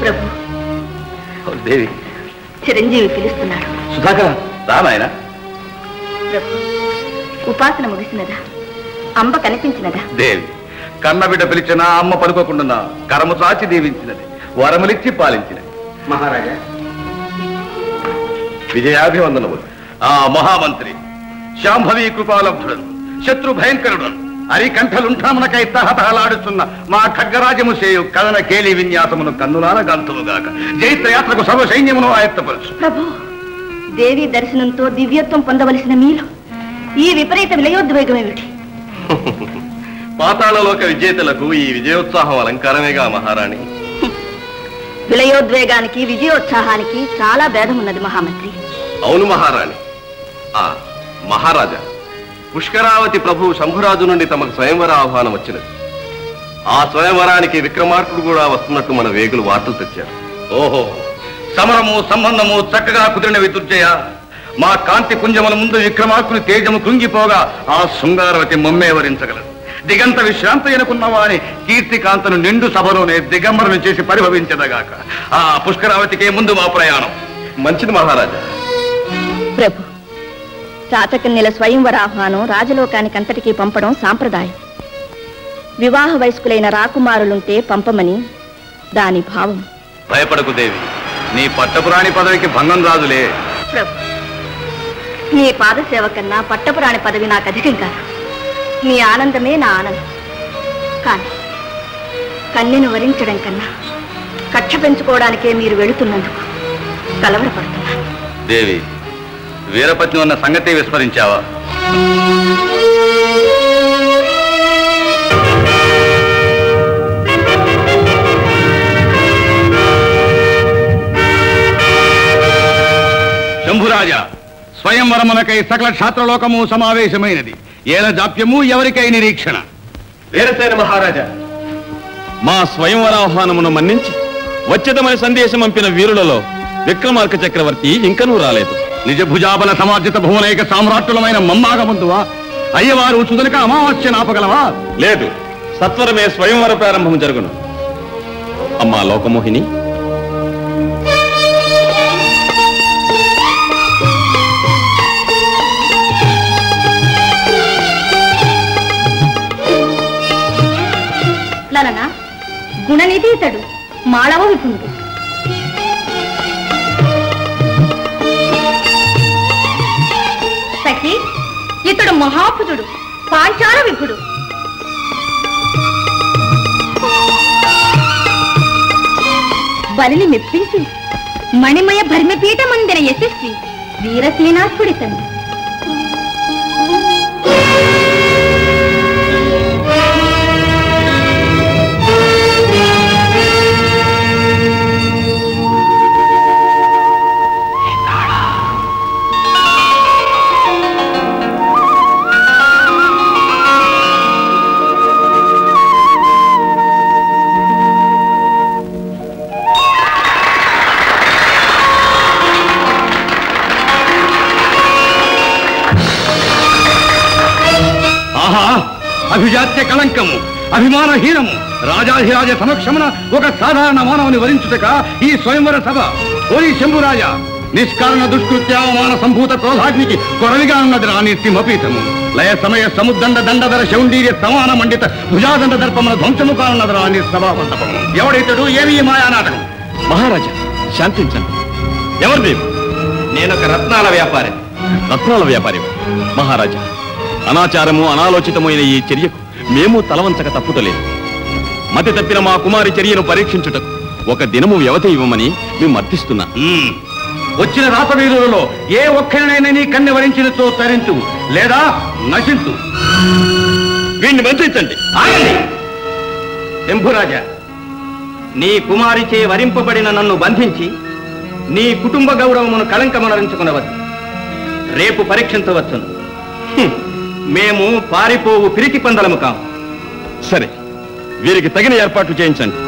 ప్రభు దేవి చిరంజీవి పిలుస్తున్నాడు. సుధాకర్ రామాయణ. ప్రభు ఉపాసన ముగిసినదా? అంబ కనిపించినదా? దేవి కన్నబిడ్డ పిలిచినా అమ్మ పలుకోకుండా కరము చాచి దీవించినది, వరములిచ్చి పాలించినది. మహారాజా విజయాభివందనములు. ఆ మహామంత్రి శాంభవి కృపాలబ్ధుడను, శత్రు భయంకరుడను, అరికంఠలుంఠామునకై తహతహలాడుతున్న మా ఖడ్గరాజము చేయు కథన కేలి విన్యాసమును కన్నులాల గంతులుగాక. జైత్రయాత్రకు సర్వ సైన్యమును ఆయత్తపరచు. ప్రభు దేవి దర్శనంతో దివ్యత్వం పొందవలసిన మీరు ఈ విపరీత విలయోద్వేగమేమిటి? పాతాళలోక విజేతలకు ఈ విజయోత్సాహం అలంకారమేగా మహారాణి. విలయోద్వేగానికి విజయోత్సాహానికి చాలా భేదం ఉన్నది మహామంత్రి. అవును మహారాణి. ఆ మహారాజా, పుష్కరావతి ప్రభు శంభురాజు నుండి తమకు స్వయంవర ఆహ్వానం వచ్చినది. ఆ స్వయంవరానికి విక్రమార్కుడు కూడా వస్తున్నట్టు మన వేగులు వార్తలు తెచ్చారు. ఓహో, సమరము సంబంధము చక్కగా కుదిరిన విదుర్జయ. మా కాంతి పుంజముల ముందు విక్రమార్కుని తేజము కృంగిపోగా ఆ శృంగారవతి మమ్మే వరించగలదు. దిగంత విశ్రాంతి ఎనుకున్నవాని కీర్తికాంతను నిండు సభలోనే దిగంబరను చేసి పరిభవించదగాక. ఆ పుష్కరావతికే ముందు మా ప్రయాణం. మంచిది మహారాజా. ప్రభు చాచకన్యల స్వయంవర ఆహ్వానం రాజలోకానికి అంతటికీ పంపడం సాంప్రదాయం. వివాహ వయస్కులైన రాకుమారులుంటే పంపమని దాని భావం. భయపడకు దేవి, నీ పట్టపురాణి పదవికి భంగం రాదులే. ప్రభు నీ పాదసేవ కన్నా పట్టపురాణి పదవి నాకు అధికం కాదు. నీ ఆనందమే నా ఆనందం. కానీ కన్యను వరించడం కన్నా కక్ష పెంచుకోవడానికే మీరు వెళుతున్నందుకు కలవరపడుతున్నాను. దేవి, వీరపత్ని ఉన్న సంగతి విస్మరించావా? శంభురాజా, స్వయంవరమునకై సకల క్షాత్రలోకము సమావేశమైనది. ఏల జాప్యము ఎవరికై నిరీక్షణ? వీరసేన మహారాజా, మా స్వయంవరాహ్వానమును మన్నించి వచ్చేదమని సందేశం పంపిన వీరులలో విక్రమార్క చక్రవర్తి ఇంకనూ రాలేదు. నిజ భుజాబల సమార్జిత భువనైక సామ్రాట్టులమైన మమ్మాగముందువా? అయ్యవారు చుదనక అమావాస్య నాపగలవా? లేదు, సత్వరమే స్వయంవర ప్రారంభం జరుగును. అమ్మా లోకమోహిని, లలనా గుణనిధి ఇతడు మాళవ విపుణుడు. సఖి ఇతడు మహాపుజుడు, పాంచాల విభుడు. బలిని మెప్పించి మణిమయ భర్మపీఠ మందిర యశస్వి వీరసేనాథుడి తండ్రి. అభిజాత్య కళంకము, అభిమానహీనము, రాజాధిరాజ సమక్షమున ఒక సాధారణ మానవుని వరించుటక ఈ స్వయంవర సభ. ఓరి శంభురాజా, నిష్కారణ దుష్కృత్య అవమాన సంభూత క్రోధాగ్నికి కొరవిగా ఉన్నది రా నీ సింహపీఠము. లయ సమయ సముద్దండ దండధర శౌండీర్య సమాన మండిత భుజాదండ దర్పమున ధ్వంసము కానున్నది రా నీ సభామంటపము. ఎవడైతడు? ఏమి మాయా నాటకం? మహారాజా శాంతించండి. ఎవరిది? నేనొక రత్నాల వ్యాపారి. రత్నాల వ్యాపారి మహారాజా, అనాచారము అనాలోచితమైన ఈ చర్యకు మేము తలవంచక తప్పుతలేదు. మతి తప్పిన మా కుమారి చర్యను పరీక్షించుటకు ఒక దినము వ్యవధి ఇవ్వమని మేము అర్థిస్తున్నా. వచ్చిన రాతవీరులలో ఏ ఒక్కరినైనా నీ కన్య వరించినతో తరించు, లేదా నశించు. వీడిని బంధించండి. ఆగండి శంభురాజా, నీ కుమారిచే వరింపబడిన నన్ను బంధించి నీ కుటుంబ గౌరవమును కళంకమనరించుకునవద్దు. రేపు పరీక్షించవచ్చును. మేము పారిపోవు పిరికి పందలము కాము. సరే, వీరికి తగిన ఏర్పాట్లు చేయించండి.